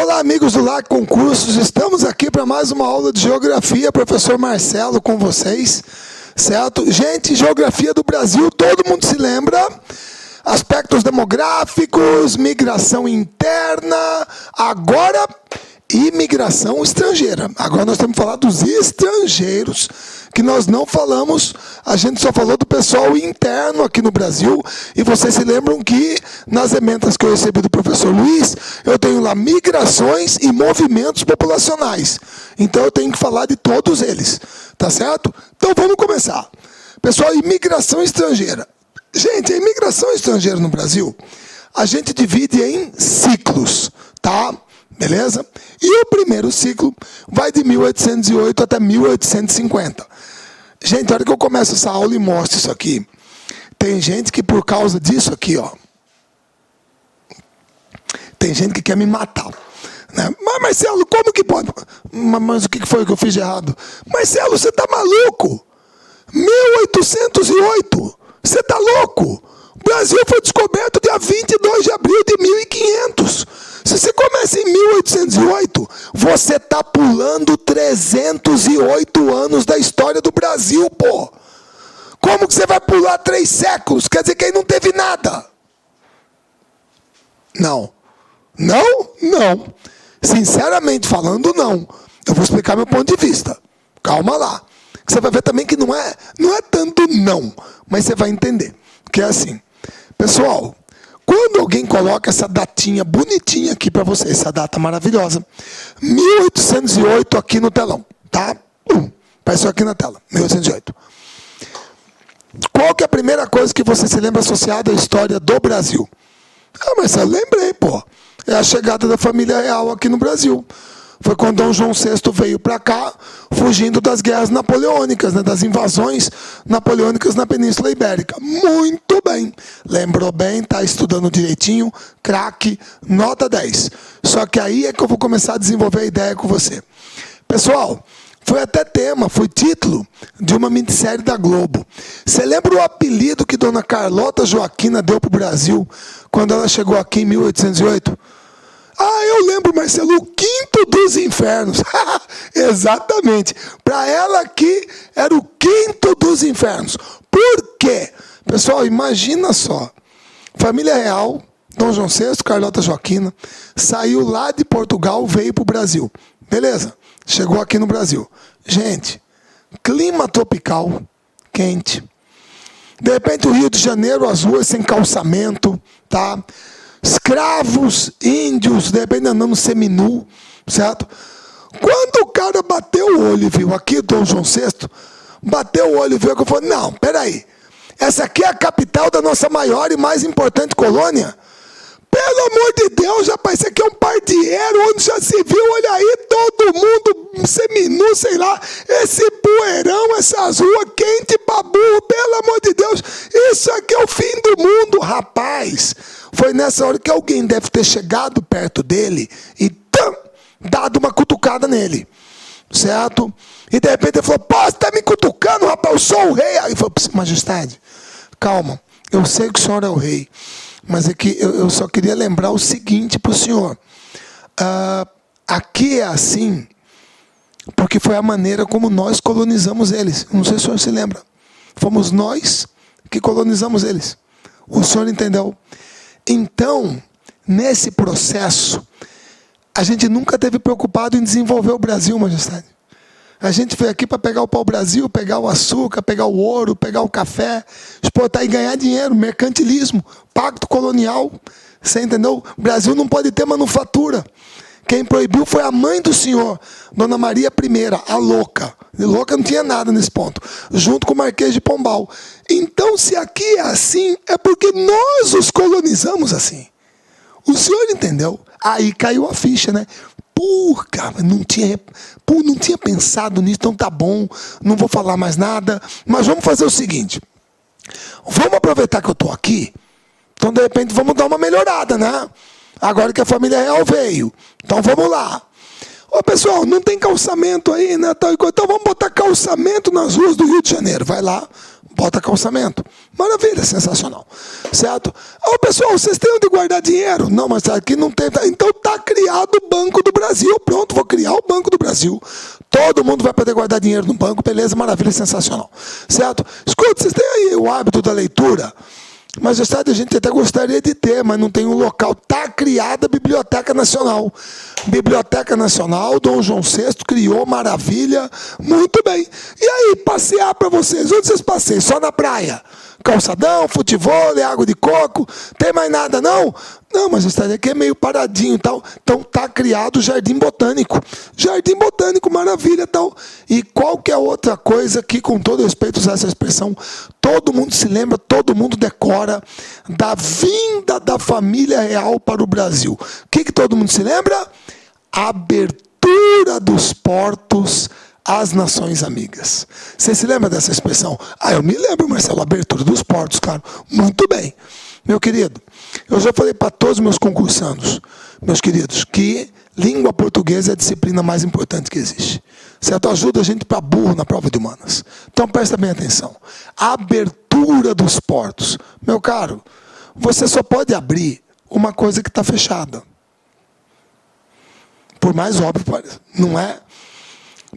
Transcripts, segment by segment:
Olá, amigos do LAC Concursos, estamos aqui para mais uma aula de Geografia, professor Marcelo com vocês, certo? Gente, Geografia do Brasil, todo mundo se lembra, aspectos demográficos, migração interna, agora imigração estrangeira. Agora nós temos que falar dos estrangeiros, que nós não falamos, a gente só falou do pessoal interno aqui no Brasil, e vocês se lembram que nas emendas que eu recebi do professor Luiz, eu tenho lá migrações e movimentos populacionais. Então eu tenho que falar de todos eles, tá certo? Então vamos começar. Pessoal, imigração estrangeira. Gente, a imigração estrangeira no Brasil, a gente divide em ciclos, tá? Beleza? E o primeiro ciclo vai de 1808 até 1850. Gente, a hora que eu começo essa aula e mostro isso aqui, tem gente que por causa disso aqui, ó, tem gente que quer me matar. Né? Mas Marcelo, como que pode? Mas o que foi que eu fiz de errado? Marcelo, você tá maluco? 1808, você tá louco? O Brasil foi descoberto dia 22 de abril de 1500. Se você começa em 1808, você está pulando 308 anos da história do Brasil, pô. Como que você vai pular 3 séculos? Quer dizer que aí não teve nada. Não. Não? Não. Sinceramente falando, não. Eu vou explicar meu ponto de vista. Calma lá. Você vai ver também que não é tanto não, mas você vai entender. Que é assim, pessoal, quando alguém coloca essa datinha bonitinha aqui para vocês, essa data maravilhosa, 1808 aqui no telão, tá? Apareceu aqui na tela, 1808. Qual que é a primeira coisa que você se lembra associada à história do Brasil? Ah, mas eu lembrei, pô. É a chegada da família real aqui no Brasil. Foi quando Dom João VI veio para cá, fugindo das guerras napoleônicas, né, das invasões napoleônicas na Península Ibérica. Muito bem. Lembrou bem, está estudando direitinho, craque, nota 10. Só que aí é que eu vou começar a desenvolver a ideia com você. Pessoal, foi até tema, foi título de uma minissérie da Globo. Você lembra o apelido que Dona Carlota Joaquina deu para o Brasil quando ela chegou aqui em 1808? Ah, eu lembro, Marcelo, o quinto dos infernos. Exatamente. Para ela aqui, era o quinto dos infernos. Por quê? Pessoal, imagina só. Família real, Dom João VI, Carlota Joaquina, saiu lá de Portugal, veio para o Brasil. Beleza, chegou aqui no Brasil. Gente, clima tropical, quente. De repente o Rio de Janeiro, as ruas sem calçamento, tá? Escravos, índios, de repente andando seminu, certo? Quando o cara bateu o olho e viu aqui, Dom João VI, bateu o olho e viu que eu falei, não, peraí, essa aqui é a capital da nossa maior e mais importante colônia? Pelo amor de Deus, rapaz, isso aqui é um pardieiro, onde já se viu, olha aí, todo mundo seminu, sei lá, esse poeirão, essas ruas quentes pra burro, pelo amor de Deus, isso aqui é o fim do mundo, rapaz. Foi nessa hora que alguém deve ter chegado perto dele e dado uma cutucada nele, certo? E de repente ele falou, pô, você tá me cutucando, rapaz, eu sou o rei. Aí ele falou, majestade, calma, eu sei que o senhor é o rei, mas é que eu só queria lembrar o seguinte para o senhor. Aqui é assim, porque foi a maneira como nós colonizamos eles. Não sei se o senhor se lembra. Fomos nós que colonizamos eles. O senhor entendeu? Então, nesse processo, a gente nunca esteve preocupado em desenvolver o Brasil, majestade. A gente veio aqui para pegar o pau-brasil, pegar o açúcar, pegar o ouro, pegar o café, exportar e ganhar dinheiro, mercantilismo, pacto colonial. Você entendeu? O Brasil não pode ter manufatura. Quem proibiu foi a mãe do senhor, Dona Maria I, a louca. De louca não tinha nada nesse ponto, junto com o Marquês de Pombal. Então, se aqui é assim, é porque nós os colonizamos assim. O senhor entendeu? Aí caiu a ficha, né? Cara, não tinha pensado nisso, então tá bom, não vou falar mais nada, mas vamos fazer o seguinte, vamos aproveitar que eu tô aqui, então de repente vamos dar uma melhorada, né? Agora que a família real veio, então vamos lá. Ô pessoal, não tem calçamento aí, né? Então vamos botar calçamento nas ruas do Rio de Janeiro, vai lá, bota calçamento. Maravilha, sensacional. Certo? Ô, pessoal, vocês têm onde guardar dinheiro? Não, mas aqui não tem. Então tá criado o Banco do Brasil. Pronto, vou criar o Banco do Brasil. Todo mundo vai poder guardar dinheiro no banco. Beleza, maravilha, sensacional. Certo? Escuta, vocês têm aí o hábito da leitura? Majestade, a gente até gostaria de ter, mas não tem um local. Está criada a Biblioteca Nacional. Biblioteca Nacional, Dom João VI criou, maravilha. Muito bem. E aí, passear para vocês? Onde vocês passeiam? Só na praia? Calçadão, futebol, água de coco? Tem mais nada, não? Não, majestade, aqui é meio paradinho e tal. Então está criado o Jardim Botânico. Jardim Botânico, maravilha tal. E qualquer outra coisa que, com todo respeito, usar essa expressão, todo mundo se lembra, todo mundo decora da vinda da família real para o Brasil. O que todo mundo se lembra? Abertura dos portos às nações amigas. Você se lembra dessa expressão? Ah, eu me lembro, Marcelo, abertura dos portos, claro. Muito bem. Meu querido, eu já falei para todos os meus concursandos, meus queridos, que língua portuguesa é a disciplina mais importante que existe. Certo? Ajuda a gente para burro na prova de humanas. Então presta bem atenção. Abertura dos portos. Meu caro, você só pode abrir uma coisa que está fechada. Por mais óbvio, não é?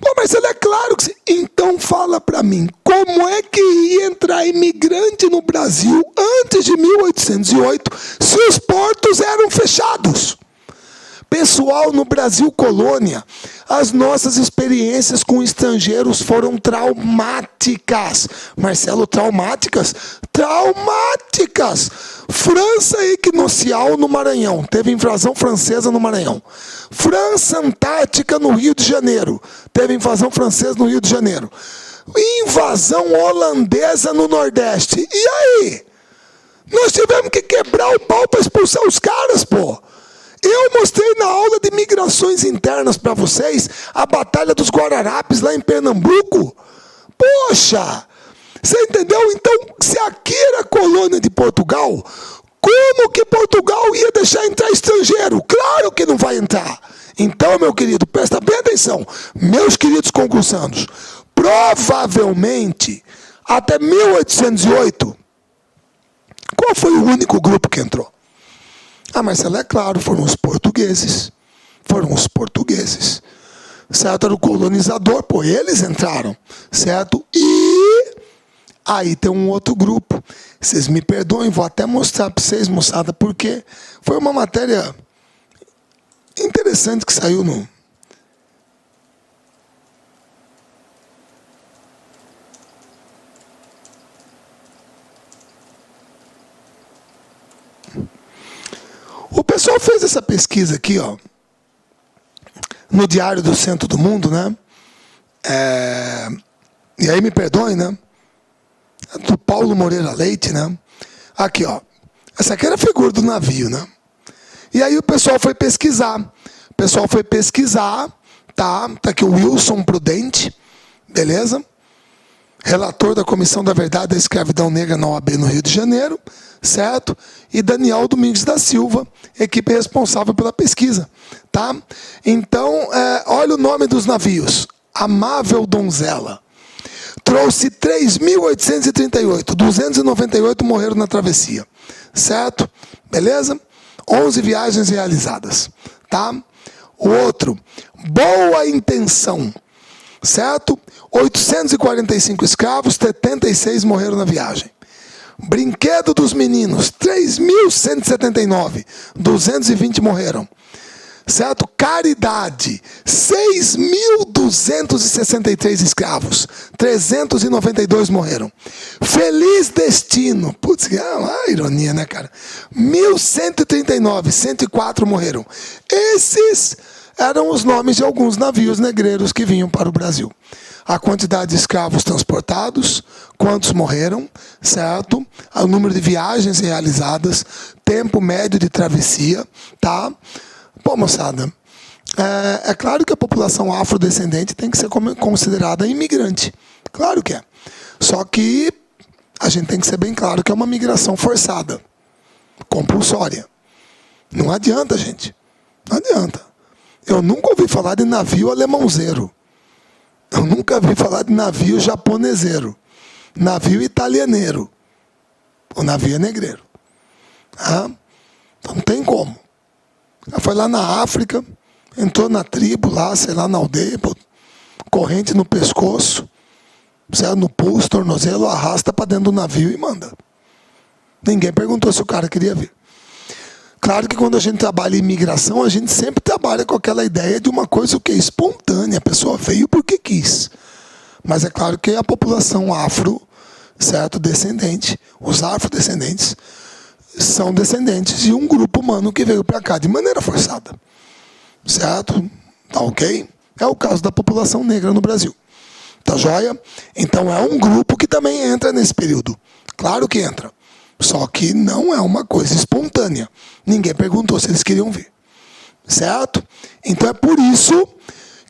Pô, Marcelo, é claro que sim. Então fala para mim, como é que ia entrar imigrante no Brasil antes de 1808 se os portos eram fechados? Pessoal, no Brasil colônia, as nossas experiências com estrangeiros foram traumáticas. Marcelo, traumáticas? Traumáticas! França equinocial no Maranhão. Teve invasão francesa no Maranhão. França Antártica no Rio de Janeiro. Teve invasão francesa no Rio de Janeiro. Invasão holandesa no Nordeste. E aí? Nós tivemos que quebrar o pau para expulsar os caras, pô. Eu mostrei na aula de migrações internas para vocês a Batalha dos Guararapes lá em Pernambuco. Poxa! Você entendeu? Então, se aqui era colônia de Portugal, como que Portugal ia deixar entrar estrangeiro? Claro que não vai entrar. Então, meu querido, presta bem atenção. Meus queridos concursandos, provavelmente, até 1808, qual foi o único grupo que entrou? Ah, Marcelo, é claro, foram os portugueses. Foram os portugueses. Certo? Era o colonizador, pô, eles entraram. Certo? E aí tem um outro grupo. Vocês me perdoem, vou até mostrar para vocês, moçada, porque foi uma matéria interessante que saiu no... O pessoal fez essa pesquisa aqui, ó, no Diário do Centro do Mundo, né? E aí me perdoem, né? Do Paulo Moreira Leite, né? Aqui, ó. Essa aqui era a figura do navio, né? E aí o pessoal foi pesquisar. O pessoal foi pesquisar, tá? Tá aqui o Wilson Prudente, beleza? Relator da Comissão da Verdade da Escravidão Negra na OAB no Rio de Janeiro, certo? E Daniel Domingos da Silva, equipe responsável pela pesquisa, tá? Então, olha o nome dos navios. Amável Donzela. Trouxe 3.838, 298 morreram na travessia, certo? Beleza? 11 viagens realizadas, tá? O outro, Boa Intenção, certo? 845 escravos, 76 morreram na viagem. Brinquedo dos Meninos, 3.179, 220 morreram. Certo? Caridade, 6.263 escravos, 392 morreram. Feliz Destino, putz, ironia, né, cara? 1.139, 104 morreram. Esses eram os nomes de alguns navios negreiros que vinham para o Brasil. A quantidade de escravos transportados, quantos morreram, certo? O número de viagens realizadas, tempo médio de travessia, tá? Pô, moçada, é claro que a população afrodescendente tem que ser considerada imigrante. Claro que é. Só que a gente tem que ser bem claro que é uma migração forçada, compulsória. Não adianta, gente. Não adianta. Eu nunca ouvi falar de navio alemãozeiro. Eu nunca ouvi falar de navio japoneseiro. Navio italianeiro. O navio é negreiro. Tá? Então não tem como. Ela foi lá na África, entrou na tribo lá, sei lá, na aldeia, corrente no pescoço, no pulso, tornozelo, arrasta para dentro do navio e manda. Ninguém perguntou se o cara queria vir. Claro que quando a gente trabalha em imigração, a gente sempre trabalha com aquela ideia de uma coisa o que é espontânea. A pessoa veio porque quis. Mas é claro que a população afro, certo, descendente, os afrodescendentes, são descendentes de um grupo humano que veio para cá de maneira forçada. Certo? Tá ok? É o caso da população negra no Brasil. Tá joia? Então é um grupo que também entra nesse período. Claro que entra. Só que não é uma coisa espontânea. Ninguém perguntou se eles queriam vir. Certo? Então é por isso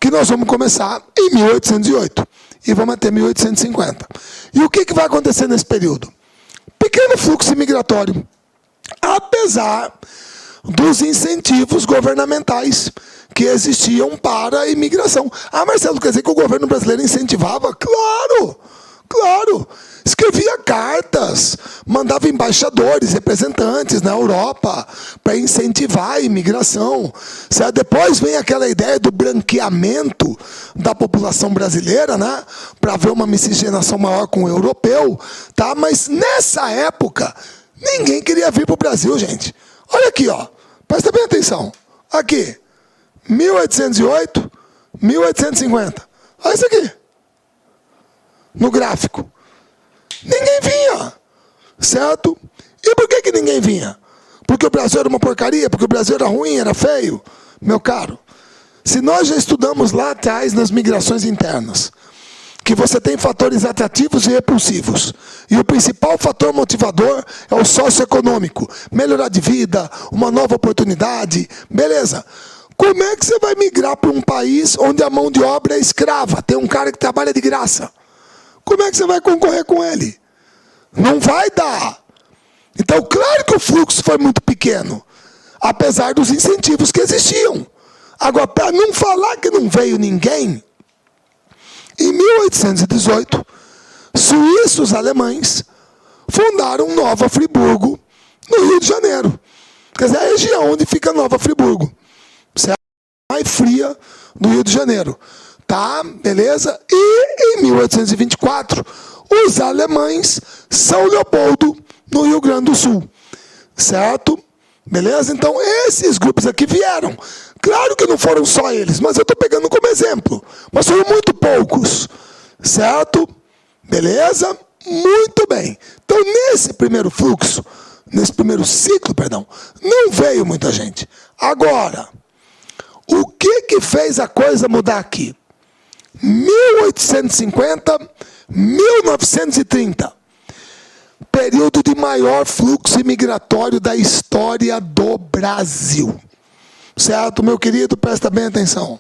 que nós vamos começar em 1808. E vamos até 1850. E o que vai acontecer nesse período? Pequeno fluxo migratório. Apesar dos incentivos governamentais que existiam para a imigração. Ah, Marcelo, quer dizer que o governo brasileiro incentivava? Claro! Claro! Escrevia cartas, mandava embaixadores, representantes na Europa para incentivar a imigração. Depois vem aquela ideia do branqueamento da população brasileira, né? Para haver uma miscigenação maior com o europeu. Tá? Mas nessa época, ninguém queria vir para o Brasil, gente. Olha aqui, ó. Presta bem atenção. Aqui, 1808, 1850. Olha isso aqui. No gráfico. Ninguém vinha. Certo? E por que ninguém vinha? Porque o Brasil era uma porcaria? Porque o Brasil era ruim, era feio? Meu caro, se nós já estudamos lá atrás nas migrações internas, que você tem fatores atrativos e repulsivos, e o principal fator motivador é o socioeconômico, melhorar de vida, uma nova oportunidade, beleza. Como é que você vai migrar para um país onde a mão de obra é escrava? Tem um cara que trabalha de graça. Como é que você vai concorrer com ele? Não vai dar. Então, claro que o fluxo foi muito pequeno, apesar dos incentivos que existiam. Agora, para não falar que não veio ninguém, em 1818, suíços alemães fundaram Nova Friburgo, no Rio de Janeiro. Quer dizer, a região onde fica Nova Friburgo. Certo? A mais fria do Rio de Janeiro. Tá? Beleza? E em 1824, os alemães, São Leopoldo, no Rio Grande do Sul. Certo? Beleza? Então, esses grupos aqui vieram. Claro que não foram só eles, mas eu estou pegando como exemplo. Mas foram muito poucos. Certo? Beleza? Muito bem. Então, nesse primeiro fluxo, nesse primeiro ciclo, perdão, não veio muita gente. Agora, o que fez a coisa mudar aqui? 1850, 1930. Período de maior fluxo imigratório da história do Brasil. Certo, meu querido? Presta bem atenção.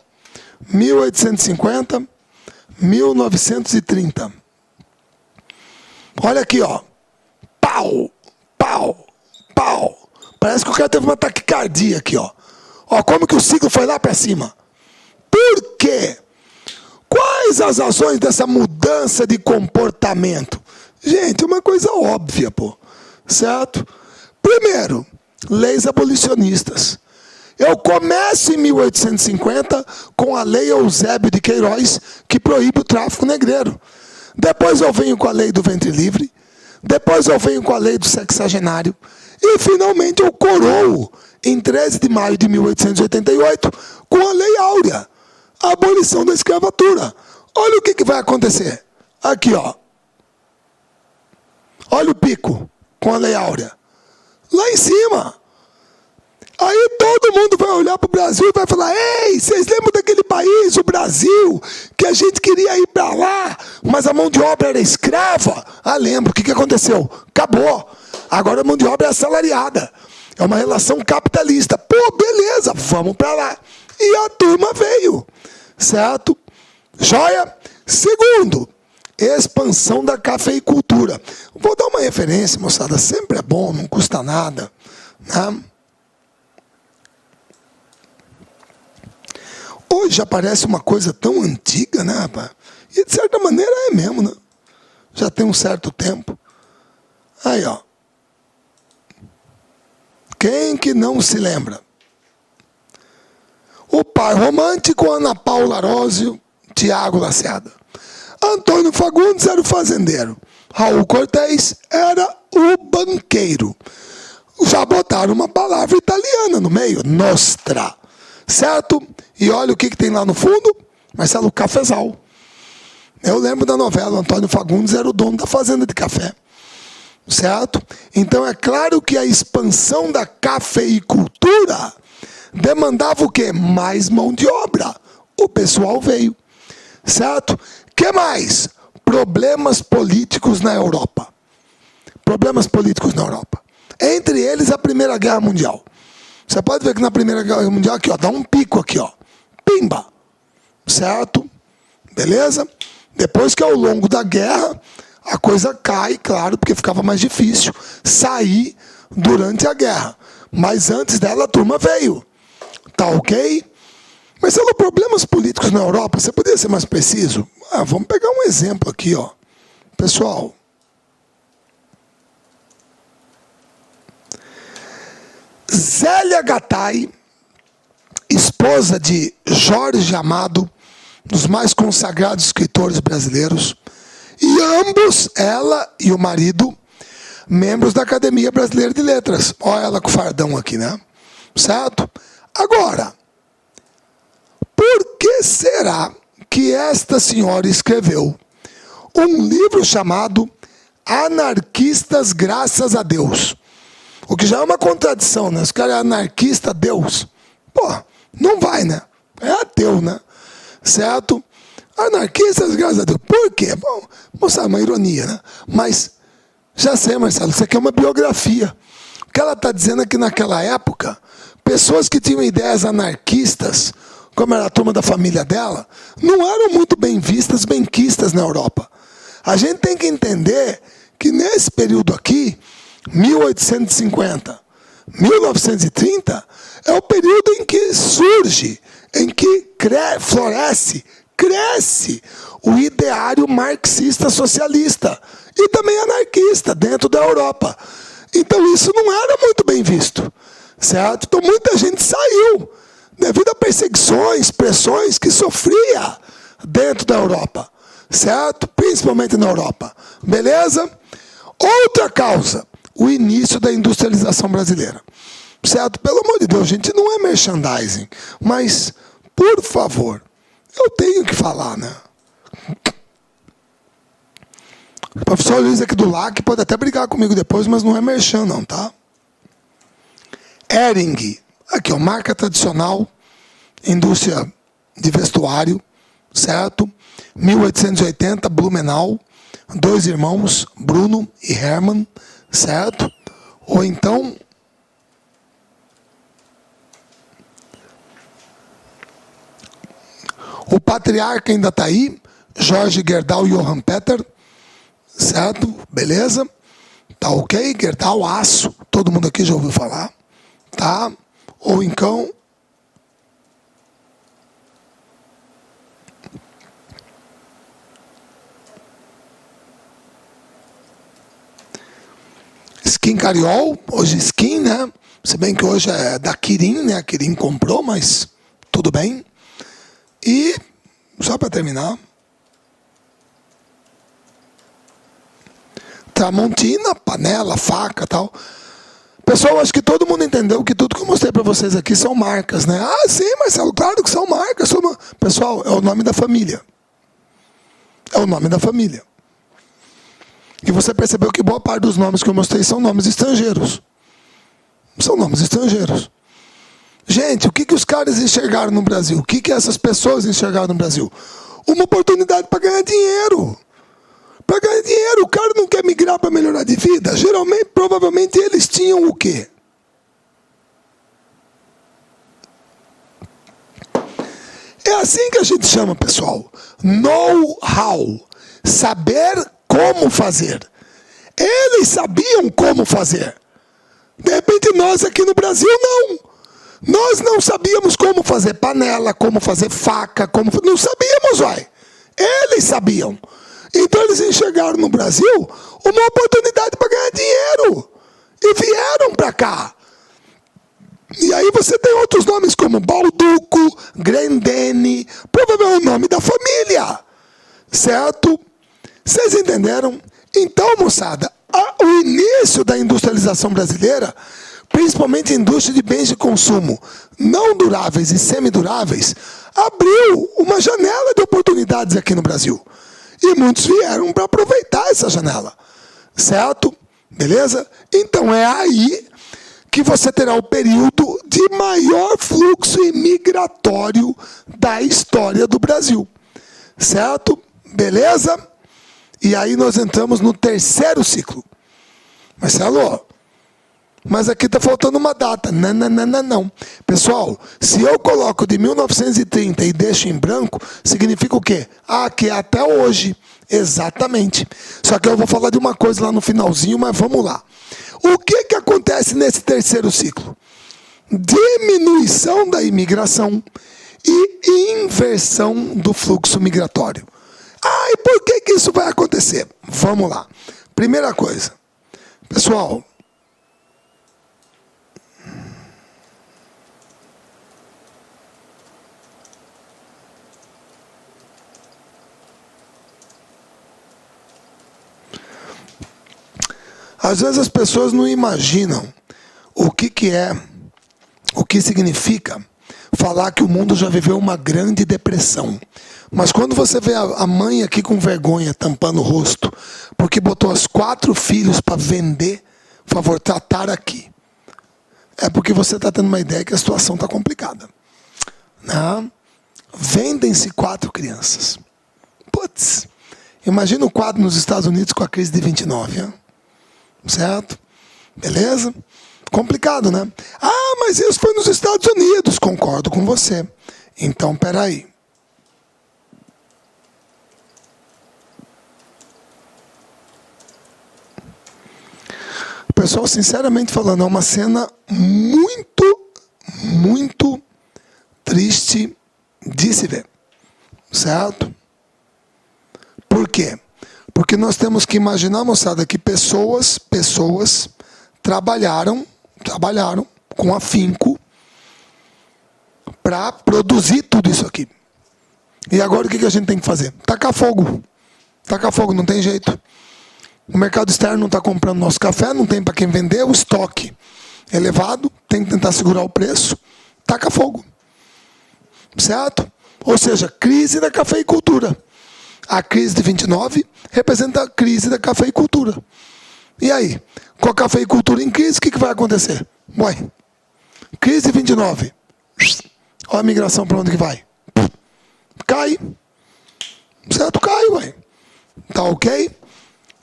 1850, 1930. Olha aqui, ó. Pau, pau, pau. Parece que o cara teve uma taquicardia aqui, ó. Ó, como que o ciclo foi lá para cima? Por quê? Quais as razões dessa mudança de comportamento? Gente, é uma coisa óbvia, pô. Certo? Primeiro, leis abolicionistas. Eu começo em 1850 com a Lei Eusébio de Queiroz, que proíbe o tráfico negreiro. Depois eu venho com a Lei do Ventre Livre. Depois eu venho com a Lei do Sexagenário. E, finalmente, eu coroo, em 13 de maio de 1888, com a Lei Áurea, a abolição da escravatura. Olha o que vai acontecer. Aqui, ó. Olha o pico com a Lei Áurea. Lá em cima. Aí todo mundo vai olhar para o Brasil e vai falar: ei, vocês lembram daquele país, o Brasil, que a gente queria ir para lá, mas a mão de obra era escrava? Ah, lembro. O que aconteceu? Acabou. Agora a mão de obra é assalariada. É uma relação capitalista. Pô, beleza, vamos para lá. E a turma veio. Certo? Joia? Segundo, expansão da cafeicultura. Vou dar uma referência, moçada. Sempre é bom, não custa nada. Né? Hoje já parece uma coisa tão antiga, né, rapaz? E de certa maneira é mesmo, né? Já tem um certo tempo. Aí, ó. Quem que não se lembra? O par romântico, Ana Paula Arósio, Tiago Lacerda. Antônio Fagundes era o fazendeiro. Raul Cortez era o banqueiro. Já botaram uma palavra italiana no meio, nostra. Certo? E olha o que tem lá no fundo. Marcelo Cafezal. Eu lembro da novela, Antônio Fagundes era o dono da fazenda de café. Certo? Então é claro que a expansão da cafeicultura demandava o quê? Mais mão de obra. O pessoal veio. Certo? Que mais? Problemas políticos na Europa. Problemas políticos na Europa. Entre eles, a Primeira Guerra Mundial. Você pode ver que na Primeira Guerra Mundial, aqui, ó, dá um pico aqui, ó. Pimba. Certo? Beleza? Depois que ao longo da guerra, a coisa cai, claro, porque ficava mais difícil sair durante a guerra. Mas antes dela, a turma veio. Tá ok? Mas são problemas políticos na Europa, você poderia ser mais preciso? Vamos pegar um exemplo aqui, ó. Pessoal. Zélia Gattai, esposa de Jorge Amado, dos mais consagrados escritores brasileiros, e ambos, ela e o marido, membros da Academia Brasileira de Letras. Olha ela com o fardão aqui, né? Certo? Agora, por que será que esta senhora escreveu um livro chamado Anarquistas Graças a Deus? O que já é uma contradição, né? Os caras é anarquista, Deus. Pô, não vai, né? É ateu, né? Certo? Anarquistas, graças a Deus. Por quê? Bom, moça, é uma ironia, né? Mas, já sei, Marcelo, isso aqui é uma biografia. O que ela está dizendo é que naquela época, pessoas que tinham ideias anarquistas, como era a turma da família dela, não eram muito bem vistas, benquistas na Europa. A gente tem que entender que nesse período aqui, 1850, 1930, é o período em que surge, em que floresce, cresce o ideário marxista-socialista e também anarquista dentro da Europa. Então isso não era muito bem visto, certo? Então muita gente saiu devido a perseguições, pressões que sofria dentro da Europa, certo? Principalmente na Europa, beleza? Outra causa, o início da industrialização brasileira, certo? Pelo amor de Deus, gente, não é merchandising, mas, por favor, eu tenho que falar, né? O professor Luiz aqui do LAC pode até brigar comigo depois, mas não é merchan não, tá? Hering, aqui ó, marca tradicional, indústria de vestuário, certo? 1880, Blumenau, 2 irmãos, Bruno e Hermann, certo? Ou então, o patriarca ainda está aí, Jorge Gerdau e Johann Peter, certo? Beleza? Tá ok? Gerdau, aço, todo mundo aqui já ouviu falar, tá? Ou então, Skin Cariol, hoje Skin, né? Se bem que hoje é da Kirin, né? A Kirin comprou, mas tudo bem. E, só para terminar, Tramontina, panela, faca e tal. Pessoal, acho que todo mundo entendeu que tudo que eu mostrei para vocês aqui são marcas, né? Ah, sim, Marcelo, claro que são marcas. Pessoal, é o nome da família. É o nome da família. E você percebeu que boa parte dos nomes que eu mostrei são nomes estrangeiros. São nomes estrangeiros. Gente, o que os caras enxergaram no Brasil? O que essas pessoas enxergaram no Brasil? Uma oportunidade para ganhar dinheiro. Para ganhar dinheiro, o cara não quer migrar para melhorar de vida. Geralmente, provavelmente, eles tinham o quê? É assim que a gente chama, pessoal. Know-how. Saber como fazer. Eles sabiam como fazer. De repente, nós aqui no Brasil, não. Nós não sabíamos como fazer panela, como fazer faca, não sabíamos, uai. Eles sabiam. Então eles enxergaram no Brasil uma oportunidade para ganhar dinheiro. E vieram para cá. E aí você tem outros nomes como Balduco, Grendene, provavelmente é o nome da família. Certo? Vocês entenderam? Então, moçada, o início da industrialização brasileira, principalmente a indústria de bens de consumo não duráveis e semiduráveis, abriu uma janela de oportunidades aqui no Brasil. E muitos vieram para aproveitar essa janela. Certo? Beleza? Então é aí que você terá o período de maior fluxo imigratório da história do Brasil. Certo? Beleza? E aí nós entramos no terceiro ciclo. Marcelo, mas aqui está faltando uma data. Não. Pessoal, se eu coloco de 1930 e deixo em branco, significa o quê? Que é até hoje. Exatamente. Só que eu vou falar de uma coisa lá no finalzinho, mas vamos lá. O que acontece nesse terceiro ciclo? Diminuição da imigração e inversão do fluxo migratório. E por que isso vai acontecer? Vamos lá. Primeira coisa. Pessoal, às vezes as pessoas não imaginam o que significa falar que o mundo já viveu uma grande depressão. Mas quando você vê a mãe aqui com vergonha, tampando o rosto, porque botou os 4 filhos para vender, por favor, tratar aqui. É porque você está tendo uma ideia que a situação está complicada. Vendem-se 4 crianças. Putz, imagina o quadro nos Estados Unidos com a crise de 29, hein? Certo? Beleza? Complicado, né? Mas isso foi nos Estados Unidos. Concordo com você. Então, peraí. Pessoal, sinceramente falando, é uma cena muito, muito triste de se ver. Certo? Por quê? Porque nós temos que imaginar, moçada, que pessoas trabalharam com afinco para produzir tudo isso aqui. E agora o que a gente tem que fazer? Tacar fogo. Tacar fogo, não tem jeito. O mercado externo não está comprando nosso café, não tem para quem vender, o estoque é elevado, tem que tentar segurar o preço, taca fogo. Certo? Ou seja, crise da cafeicultura. A crise de 29 representa a crise da cafeicultura. E aí? Com a cafeicultura em crise, o que vai acontecer? Crise de 29. Olha a migração para onde que vai. Cai. Certo? Cai, ué. Tá ok?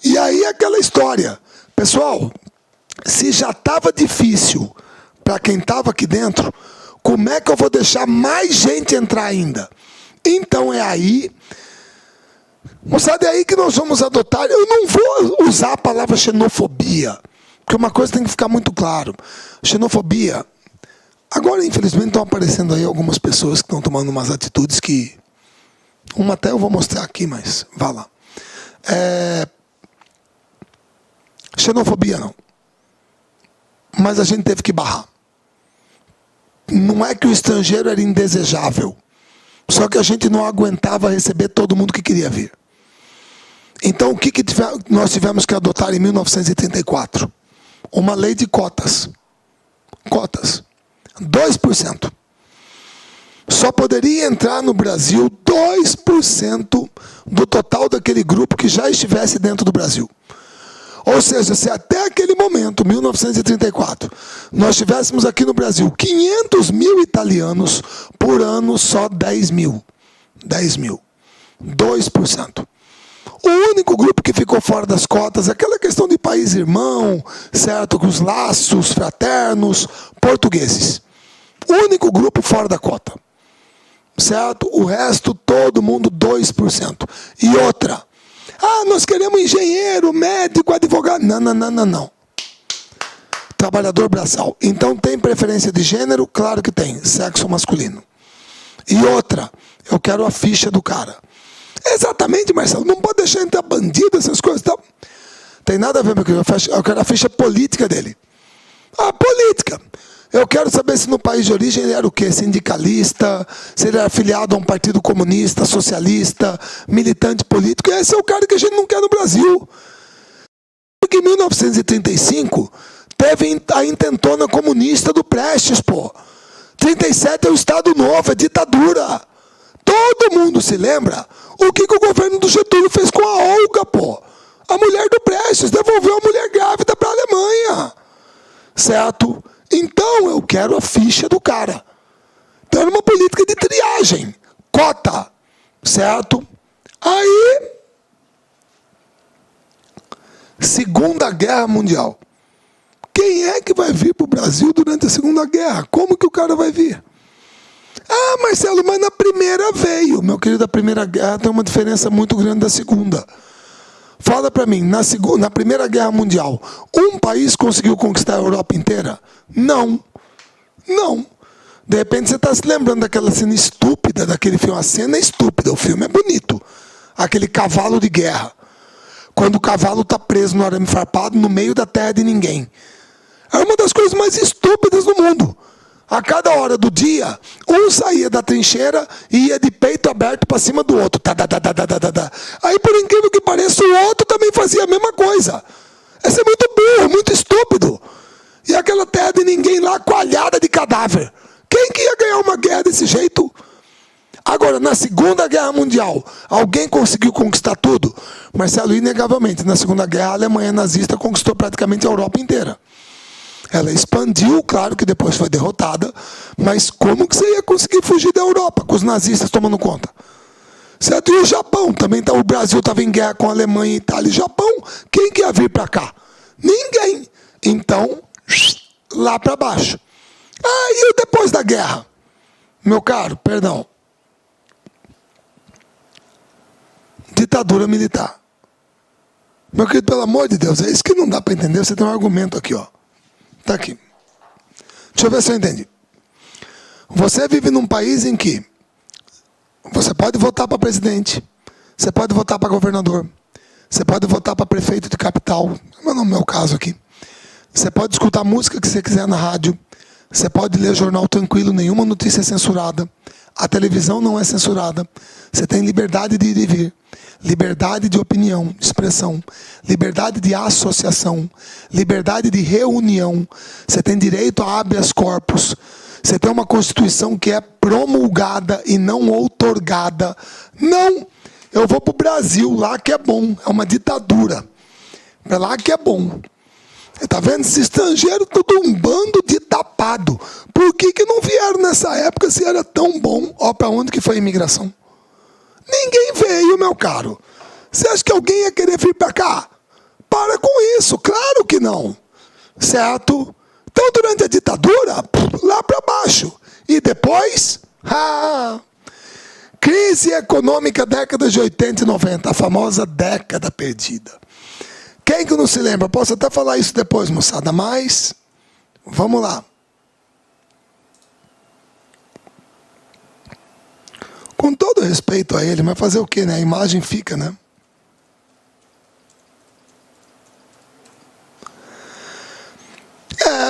E aí aquela história. Pessoal, se já estava difícil para quem estava aqui dentro, como é que eu vou deixar mais gente entrar ainda? Então é aí... Moçada, é aí que nós vamos adotar. Eu não vou usar a palavra xenofobia, porque uma coisa tem que ficar muito claro. Xenofobia. Agora, infelizmente, estão aparecendo aí algumas pessoas que estão tomando umas atitudes que... Uma até eu vou mostrar aqui, mas vá lá. Xenofobia não. Mas a gente teve que barrar. Não é que o estrangeiro era indesejável. Só que a gente não aguentava receber todo mundo que queria vir. Então, o que nós tivemos que adotar em 1934? Uma lei de cotas. Cotas. 2%. Só poderia entrar no Brasil 2% do total daquele grupo que já estivesse dentro do Brasil. Ou seja, se até aquele momento, 1934, nós tivéssemos aqui no Brasil 500 mil italianos, por ano só 10 mil. 10 mil. 2%. O único grupo que ficou fora das cotas é aquela questão de país irmão, certo? Com os laços fraternos, portugueses. O único grupo fora da cota. Certo? O resto, todo mundo 2%. E outra... nós queremos engenheiro, médico, advogado. Não. Trabalhador braçal. Então tem preferência de gênero? Claro que tem. Sexo masculino. E outra, eu quero a ficha do cara. Exatamente, Marcelo. Não pode deixar entrar bandido, essas coisas. Tal. Tem nada a ver, meu querido. Eu quero a ficha política dele. A política. Eu quero saber se no país de origem ele era o quê? Sindicalista, se ele era afiliado a um partido comunista, socialista, militante político. Esse é o cara que a gente não quer no Brasil. Porque em 1935 teve a intentona comunista do Prestes, pô. 37 é o Estado Novo, é ditadura. Todo mundo se lembra o que o governo do Getúlio fez com a Olga, pô. A mulher do Prestes devolveu a mulher grávida para a Alemanha. Certo? Então eu quero a ficha do cara. Então era uma política de triagem. Cota. Certo? Aí, Segunda Guerra Mundial. Quem é que vai vir para o Brasil durante a Segunda Guerra? Como que o cara vai vir? Ah, Marcelo, mas na primeira veio. Meu querido, a Primeira Guerra tem uma diferença muito grande da Segunda. Fala para mim, na Primeira Guerra Mundial, um país conseguiu conquistar a Europa inteira? Não. Não. De repente você está se lembrando daquela cena estúpida daquele filme. A cena é estúpida, o filme é bonito. Aquele cavalo de guerra. Quando o cavalo está preso no arame farpado no meio da terra de ninguém. É uma das coisas mais estúpidas do mundo. A cada hora do dia, um saía da trincheira e ia de peito aberto para cima do outro. Aí, por incrível que pareça, o outro também fazia a mesma coisa. Esse é muito burro, muito estúpido. E aquela terra de ninguém lá, coalhada de cadáver. Quem que ia ganhar uma guerra desse jeito? Agora, na Segunda Guerra Mundial, alguém conseguiu conquistar tudo? Marcelo, inegavelmente, na Segunda Guerra, a Alemanha nazista conquistou praticamente a Europa inteira. Ela expandiu, claro que depois foi derrotada, mas como que você ia conseguir fugir da Europa com os nazistas tomando conta? Certo? E o Japão também, o Brasil estava em guerra com a Alemanha, Itália e Japão. Quem que ia vir para cá? Ninguém. Então, lá para baixo. Ah, e depois da guerra? Meu caro, perdão. Ditadura militar. Meu querido, pelo amor de Deus, é isso que não dá para entender. Você tem um argumento aqui, ó. Tá aqui. Deixa eu ver se eu entendi. Você vive num país em que você pode votar para presidente, você pode votar para governador, você pode votar para prefeito de capital, mas não é o meu caso aqui. Você pode escutar a música que você quiser na rádio, você pode ler jornal tranquilo, nenhuma notícia é censurada, a televisão não é censurada, você tem liberdade de ir e vir, liberdade de opinião, de expressão, liberdade de associação, liberdade de reunião, você tem direito a habeas corpus, você tem uma Constituição que é promulgada e não outorgada. Não, eu vou para o Brasil, lá que é bom, é uma ditadura, é lá que é bom. Está vendo? Esses estrangeiros, tudo um bando de tapado. Por que não vieram nessa época se era tão bom? Ó, para onde que foi a imigração? Ninguém veio, meu caro. Você acha que alguém ia querer vir para cá? Para com isso, claro que não. Certo? Então, durante a ditadura, lá para baixo. E depois, crise econômica década de 80 e 90, a famosa década perdida. Quem que não se lembra? Posso até falar isso depois, moçada, mas vamos lá. Com todo respeito a ele, mas fazer o quê, né? A imagem fica, né?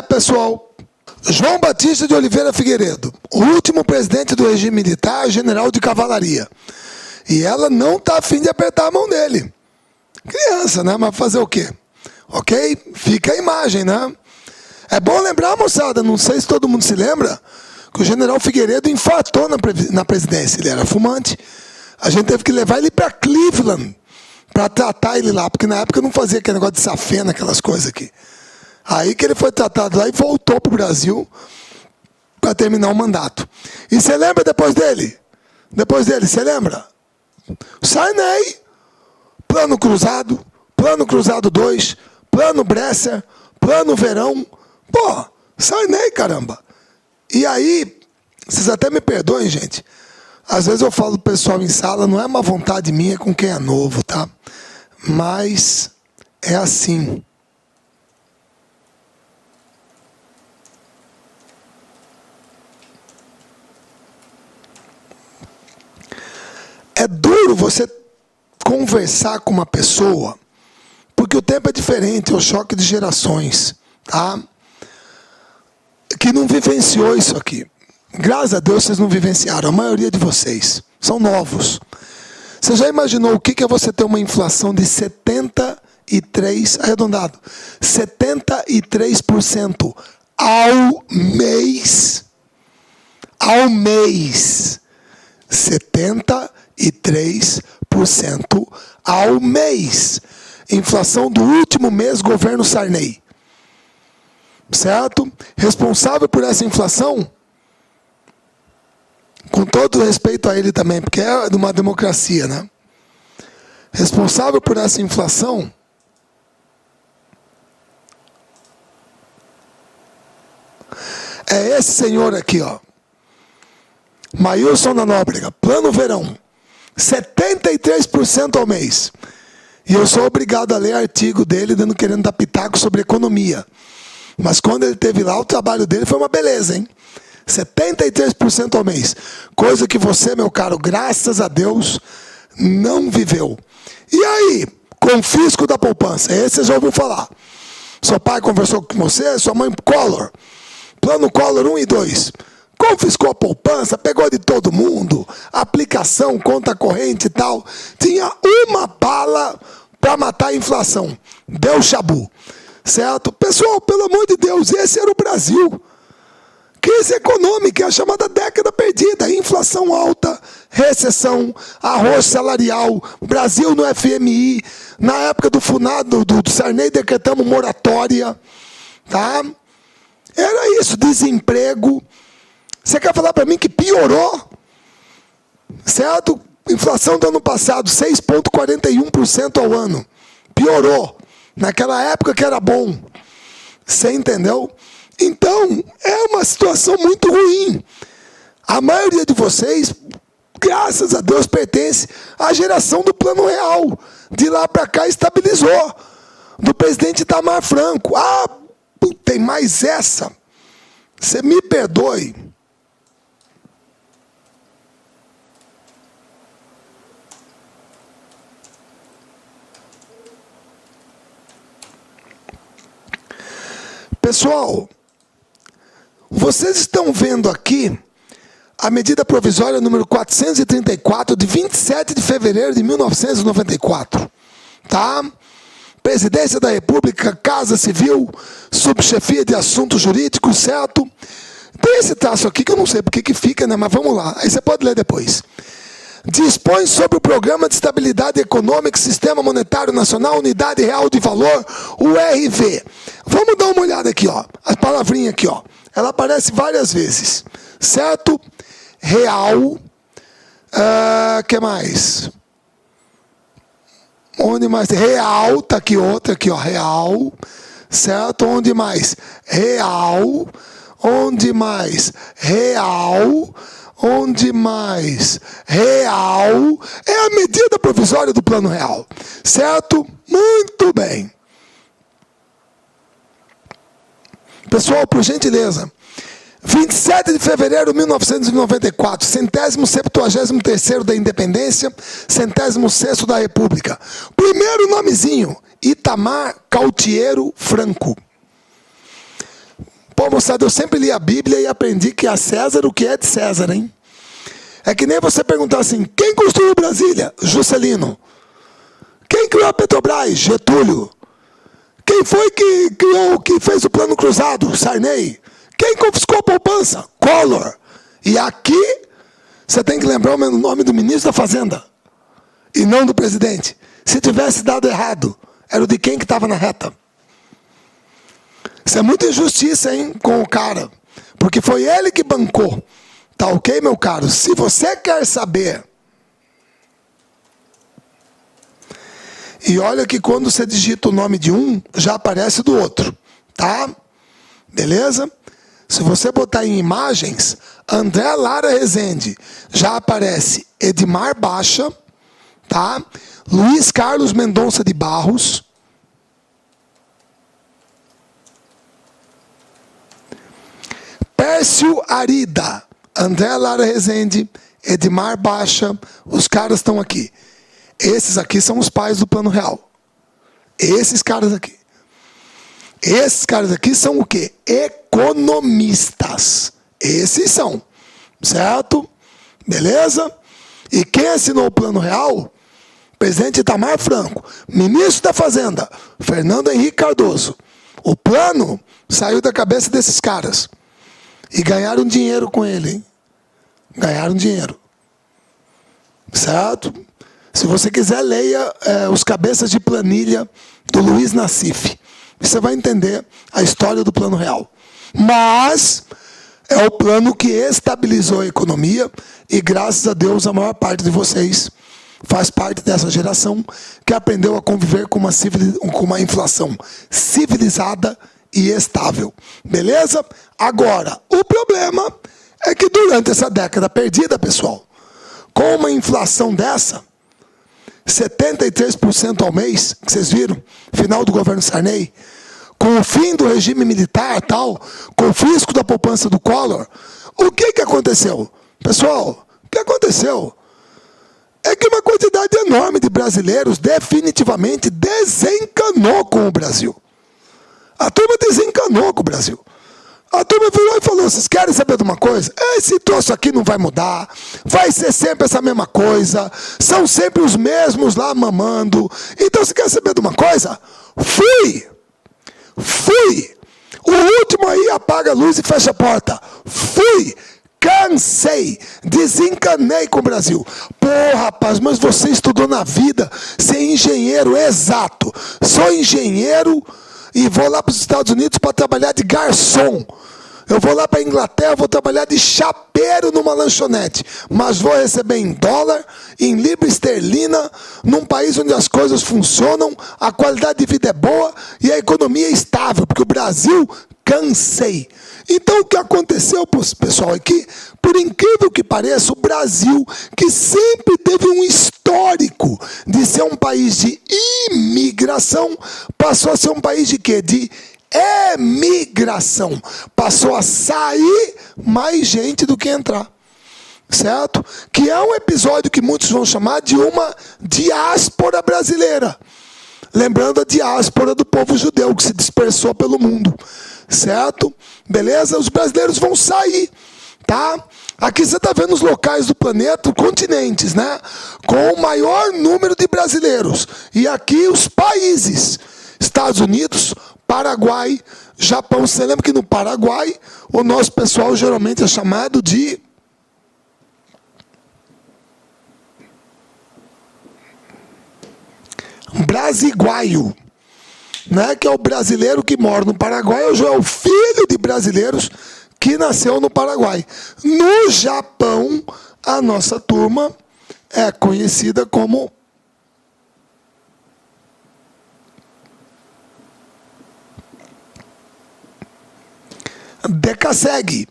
Pessoal, João Batista de Oliveira Figueiredo, o último presidente do regime militar, general de cavalaria. E ela não está a fim de apertar a mão dele. Criança, né? Mas fazer o quê? Ok? Fica a imagem, né? É bom lembrar, moçada, não sei se todo mundo se lembra, que o general Figueiredo infartou na presidência. Ele era fumante. A gente teve que levar ele para Cleveland para tratar ele lá, porque na época não fazia aquele negócio de safena, aquelas coisas aqui. Aí que ele foi tratado lá e voltou para o Brasil para terminar o mandato. E você lembra depois dele? Depois dele, você lembra? Sarney, Plano Cruzado 2, Plano Bresser, Plano Verão. Pô, Sarney, caramba. E aí, vocês até me perdoem, gente. Às vezes eu falo pro pessoal em sala, não é uma vontade minha com quem é novo, tá? Mas é assim. É duro você conversar com uma pessoa, porque o tempo é diferente, é o choque de gerações, tá? que não vivenciou isso aqui. Graças a Deus vocês não vivenciaram, a maioria de vocês são novos. Você já imaginou o que é você ter uma inflação de 73, arredondado, 73% ao mês? Ao mês. 73% ao mês. Inflação do último mês, governo Sarney. Certo? Responsável por essa inflação, com todo respeito a ele também, porque é de uma democracia, né? Responsável por essa inflação é esse senhor aqui, ó. Maílson da Nóbrega, Plano Verão, 73% ao mês. E eu sou obrigado a ler artigo dele querendo dar pitaco sobre economia. Mas quando ele esteve lá, o trabalho dele foi uma beleza, hein? 73% ao mês. Coisa que você, meu caro, graças a Deus, não viveu. E aí, confisco da poupança. Esse você já ouviu falar. Seu pai conversou com você, sua mãe, Collor. Plano Collor 1 e 2. Confiscou a poupança, pegou de todo mundo, aplicação, conta corrente e tal. Tinha uma bala para matar a inflação. Deu chabu. Certo? Pessoal, pelo amor de Deus, esse era o Brasil. Crise econômica, é a chamada década perdida. Inflação alta, recessão, arroz salarial, Brasil no FMI. Na época do Funado, do Sarney, decretamos moratória. Tá? Era isso, desemprego. Você quer falar para mim que piorou? Certo? Inflação do ano passado, 6,41% ao ano. Piorou. Naquela época que era bom. Você entendeu? Então, é uma situação muito ruim. A maioria de vocês, graças a Deus, pertence à geração do Plano Real. De lá para cá estabilizou. Do presidente Itamar Franco. Ah, tem mais essa. Você me perdoe. Pessoal, vocês estão vendo aqui a medida provisória número 434, de 27 de fevereiro de 1994. Tá? Presidência da República, Casa Civil, Subchefia de Assuntos Jurídicos, certo? Tem esse traço aqui que eu não sei porque que fica, né? Mas vamos lá. Aí você pode ler depois. Dispõe sobre o Programa de Estabilidade Econômica, Sistema Monetário Nacional, Unidade Real de Valor, URV. Vamos dar uma olhada aqui, ó. A palavrinha aqui, ó. Ela aparece várias vezes. Certo? Real. Que mais? Onde mais? Real. Tá aqui outra, aqui, ó. Real. Certo? Onde mais? Real. Onde mais? Real. Onde mais? Real. É a medida provisória do Plano Real. Certo? Muito bem. Pessoal, por gentileza. 27 de fevereiro de 1994, 173º da Independência, 106º da República. Primeiro nomezinho, Itamar Cautiero Franco. Pô, moçada, eu sempre li a Bíblia e aprendi que a César o que é de César, hein? É que nem você perguntar assim, quem construiu Brasília? Juscelino. Quem criou a Petrobras? Getúlio. Quem foi que criou, que fez o Plano Cruzado? Sarney. Quem confiscou a poupança? Collor. E aqui, você tem que lembrar o nome do ministro da Fazenda. E não do presidente. Se tivesse dado errado, era o de quem que estava na reta. Isso é muita injustiça, hein, com o cara. Porque foi ele que bancou. Tá ok, meu caro? Se você quer saber... E olha que quando você digita o nome de um, já aparece do outro. Tá? Beleza? Se você botar em imagens, André Lara Rezende, já aparece Edmar Baixa, tá? Luiz Carlos Mendonça de Barros, Pércio Arida, André Lara Rezende, Edmar Baixa, os caras estão aqui. Esses aqui são os pais do Plano Real. Esses caras aqui. Esses caras aqui são o quê? Economistas. Esses são. Certo? Beleza? E quem assinou o Plano Real? Presidente Itamar Franco. Ministro da Fazenda, Fernando Henrique Cardoso. O plano saiu da cabeça desses caras. E ganharam dinheiro com ele, hein? Ganharam dinheiro. Certo? Se você quiser, leia os cabeças de planilha do Luiz Nassif. Você vai entender a história do Plano Real. Mas é o plano que estabilizou a economia e, graças a Deus, a maior parte de vocês faz parte dessa geração que aprendeu a conviver com uma inflação civilizada e estável. Beleza? Agora, o problema é que durante essa década perdida, pessoal, com uma inflação dessa, 73% ao mês, que vocês viram, final do governo Sarney, com o fim do regime militar, tal, com o fisco da poupança do Collor, o que aconteceu? Pessoal, o que aconteceu? É que uma quantidade enorme de brasileiros definitivamente desencanou com o Brasil. A turma desencanou com o Brasil. A turma virou e falou, vocês querem saber de uma coisa? Esse troço aqui não vai mudar, vai ser sempre essa mesma coisa, são sempre os mesmos lá mamando. Então, você quer saber de uma coisa? Fui! O último aí apaga a luz e fecha a porta. Fui! Cansei, desencanei com o Brasil. Pô, rapaz, mas você estudou na vida ser engenheiro, exato. Sou engenheiro e vou lá para os Estados Unidos para trabalhar de garçom. Eu vou lá para a Inglaterra, vou trabalhar de chapeiro numa lanchonete. Mas vou receber em dólar, em libra esterlina, num país onde as coisas funcionam, a qualidade de vida é boa e a economia é estável, porque o Brasil, cansei. Então o que aconteceu, pessoal, é que, por incrível que pareça, o Brasil, que sempre teve um histórico de ser um país de imigração, passou a ser um país de quê? De emigração. Passou a sair mais gente do que entrar. Certo? Que é um episódio que muitos vão chamar de uma diáspora brasileira. Lembrando a diáspora do povo judeu que se dispersou pelo mundo. Certo? Beleza? Os brasileiros vão sair. Tá? Aqui você está vendo os locais do planeta, continentes, né? Com o maior número de brasileiros. E aqui os países. Estados Unidos, Paraguai, Japão. Você lembra que no Paraguai o nosso pessoal geralmente é chamado de brasiguaio, né? Que é o brasileiro que mora no Paraguai, ou já é o filho de brasileiros que nasceu no Paraguai. No Japão, a nossa turma é conhecida como Dekasegi,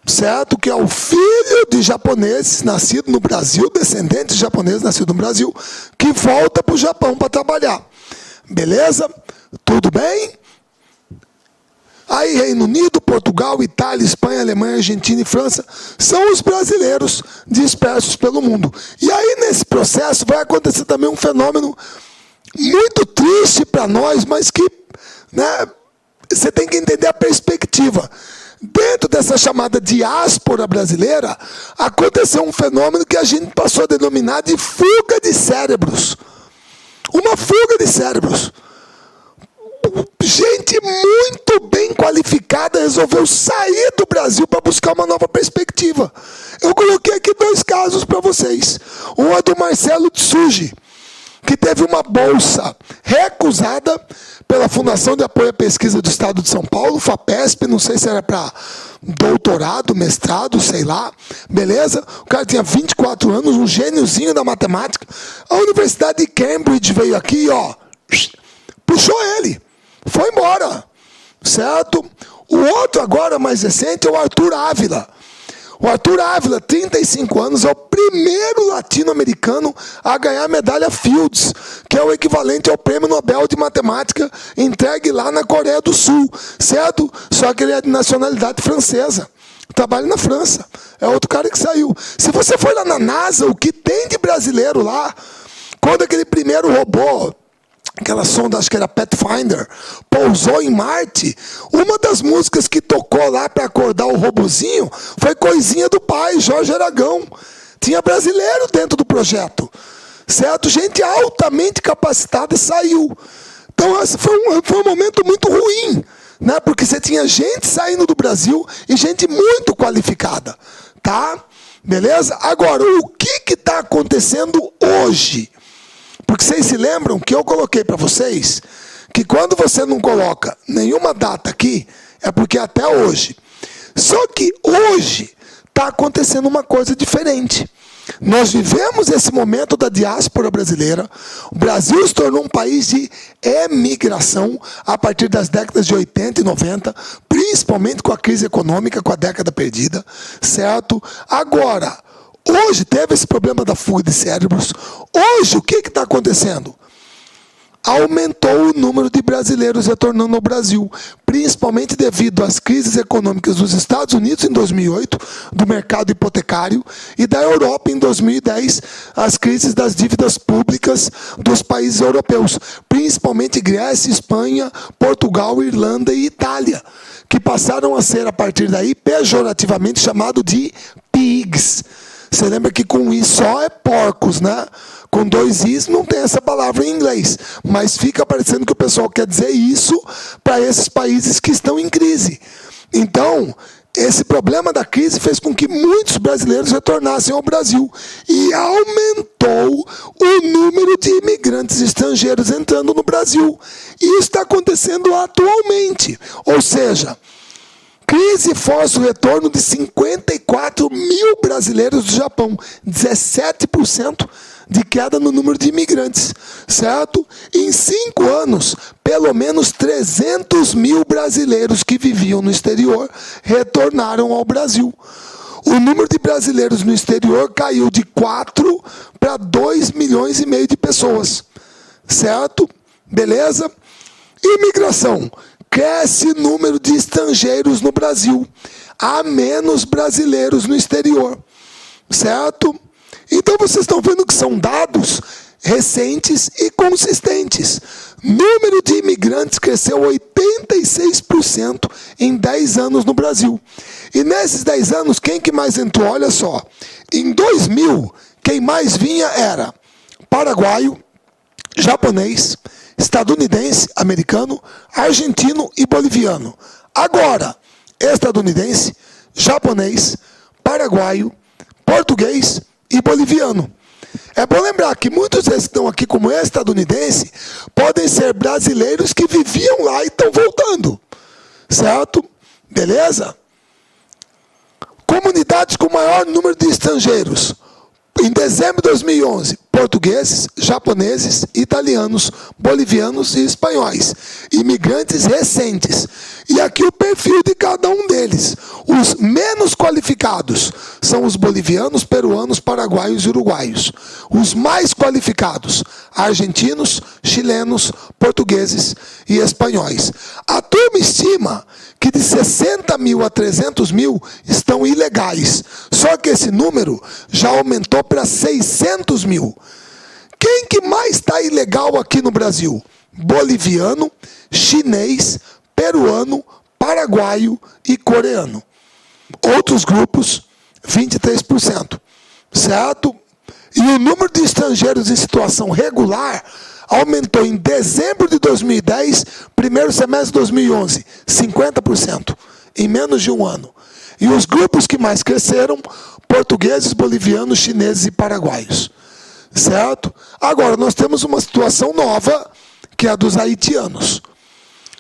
certo? Que é o filho de japoneses nascido no Brasil, descendente de japoneses nascido no Brasil, que volta para o Japão para trabalhar. Beleza? Tudo bem? Aí Reino Unido, Portugal, Itália, Espanha, Alemanha, Argentina e França são os brasileiros dispersos pelo mundo. E aí nesse processo vai acontecer também um fenômeno muito triste para nós, mas que, né, você tem que entender a perspectiva. Dentro dessa chamada diáspora brasileira, aconteceu um fenômeno que a gente passou a denominar de fuga de cérebros. Uma fuga de cérebros. Gente muito bem qualificada resolveu sair do Brasil para buscar uma nova perspectiva. Eu coloquei aqui 2 casos para vocês. Um é do Marcelo Tsuji, que teve uma bolsa recusada pela Fundação de Apoio à Pesquisa do Estado de São Paulo, FAPESP, não sei se era para doutorado, mestrado, sei lá, beleza? O cara tinha 24 anos, um gêniozinho da matemática. A Universidade de Cambridge veio aqui, ó, puxou ele, foi embora, certo? O outro agora, mais recente, é o Arthur Ávila. O Arthur Ávila, 35 anos, é o primeiro latino-americano a ganhar a medalha Fields, que é o equivalente ao Prêmio Nobel de Matemática entregue lá na Coreia do Sul, certo? Só que ele é de nacionalidade francesa. Trabalha na França. É outro cara que saiu. Se você for lá na NASA, o que tem de brasileiro lá, quando aquele primeiro robô aquela sonda, acho que era Pathfinder, pousou em Marte, uma das músicas que tocou lá para acordar o robozinho foi Coisinha do Pai, Jorge Aragão. Tinha brasileiro dentro do projeto, certo? Gente altamente capacitada saiu. Então esse foi um momento muito ruim, né? Porque você tinha gente saindo do Brasil e gente muito qualificada, tá? Beleza? Agora, o que está acontecendo hoje? Porque vocês se lembram que eu coloquei para vocês que quando você não coloca nenhuma data aqui, é porque até hoje. Só que hoje está acontecendo uma coisa diferente. Nós vivemos esse momento da diáspora brasileira. O Brasil se tornou um país de emigração a partir das décadas de 80 e 90, principalmente com a crise econômica, com a década perdida, certo? Agora, hoje teve esse problema da fuga de cérebros. Hoje, o que está acontecendo? Aumentou o número de brasileiros retornando ao Brasil, principalmente devido às crises econômicas dos Estados Unidos em 2008, do mercado hipotecário, e da Europa em 2010, as crises das dívidas públicas dos países europeus, principalmente Grécia, Espanha, Portugal, Irlanda e Itália, que passaram a ser, a partir daí, pejorativamente chamado de pigs. Você lembra que com I só é porcos, né? Com 2 Is não tem essa palavra em inglês. Mas fica parecendo que o pessoal quer dizer isso para esses países que estão em crise. Então, esse problema da crise fez com que muitos brasileiros retornassem ao Brasil. E aumentou o número de imigrantes estrangeiros entrando no Brasil. E isso está acontecendo atualmente. Ou seja, crise força o retorno de 54 mil brasileiros do Japão, 17% de queda no número de imigrantes, certo? Em 5 anos, pelo menos 300 mil brasileiros que viviam no exterior retornaram ao Brasil. O número de brasileiros no exterior caiu de 4 para 2,5 milhões de pessoas, certo? Beleza? Imigração. Cresce o número de estrangeiros no Brasil. Há menos brasileiros no exterior. Certo? Então vocês estão vendo que são dados recentes e consistentes. Número de imigrantes cresceu 86% em 10 anos no Brasil. E nesses 10 anos, quem que mais entrou? Olha só. Em 2000, quem mais vinha era paraguaio, japonês, estadunidense, americano, argentino e boliviano. Agora, estadunidense, japonês, paraguaio, português e boliviano. É bom lembrar que muitos desses que estão aqui como estadunidense podem ser brasileiros que viviam lá e estão voltando. Certo? Beleza? Comunidades com maior número de estrangeiros. Em dezembro de 2011, portugueses, japoneses, italianos, bolivianos e espanhóis. Imigrantes recentes. E aqui o perfil de cada um deles. Os menos qualificados são os bolivianos, peruanos, paraguaios e uruguaios. Os mais qualificados, argentinos, chilenos, portugueses e espanhóis. A turma estima que de 60 mil a 300 mil estão ilegais. Só que esse número já aumentou para 600 mil. Quem que mais está ilegal aqui no Brasil? Boliviano, chinês, peruano, paraguaio e coreano. Outros grupos, 23%. Certo? E o número de estrangeiros em situação regular aumentou em dezembro de 2010, primeiro semestre de 2011, 50%, em menos de um ano. E os grupos que mais cresceram, portugueses, bolivianos, chineses e paraguaios. Certo? Agora, nós temos uma situação nova, que é a dos haitianos.